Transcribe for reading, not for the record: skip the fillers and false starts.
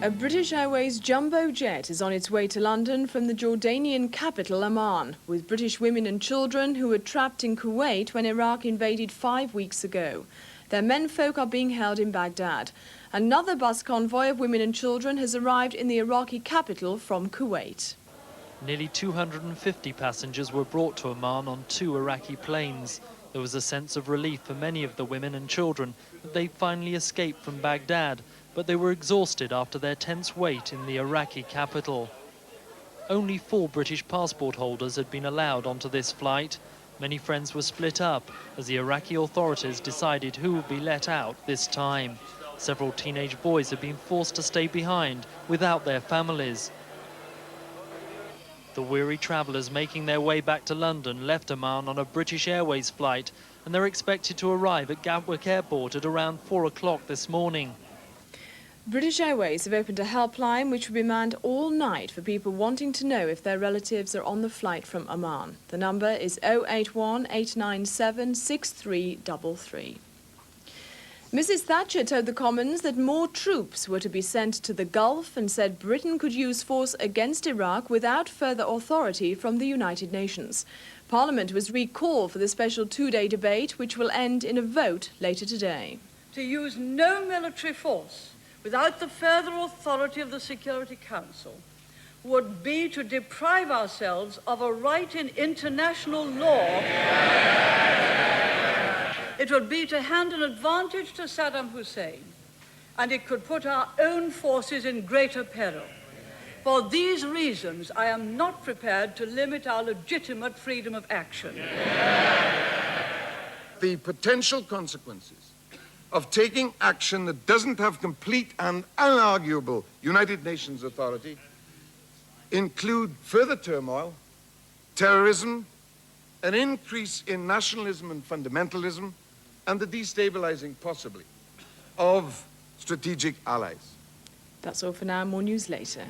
A British Airways jumbo jet is on its way to London from the Jordanian capital Amman, with British women and children who were trapped in Kuwait when Iraq invaded 5 weeks ago. Their menfolk are being held in Baghdad. Another bus convoy of women and children has arrived in the Iraqi capital from Kuwait. Nearly 250 passengers were brought to Amman on 2 Iraqi planes. There was a sense of relief for many of the women and children that they finally escaped from Baghdad, but they were exhausted after their tense wait in the Iraqi capital. Only 4 British passport holders had been allowed onto this flight. Many friends were split up as the Iraqi authorities decided who would be let out this time. Several teenage boys had been forced to stay behind without their families. The weary travellers making their way back to London left Amman on a British Airways flight, and they're expected to arrive at Gatwick Airport at around 4 o'clock this morning. British Airways have opened a helpline which will be manned all night for people wanting to know if their relatives are on the flight from Amman. The number is 081 897 6333. Mrs. Thatcher told the Commons that more troops were to be sent to the Gulf and said Britain could use force against Iraq without further authority from the United Nations. Parliament was recalled for the special 2-day debate, which will end in a vote later today. To use no military force without the further authority of the Security Council would be to deprive ourselves of a right in international law. It would be to hand an advantage to Saddam Hussein, and it could put our own forces in greater peril. For these reasons, I am not prepared to limit our legitimate freedom of action. The potential consequences of taking action that doesn't have complete and unarguable United Nations authority include further turmoil, terrorism, an increase in nationalism and fundamentalism, and the destabilizing, possibly, of strategic allies. That's all for now. More news later.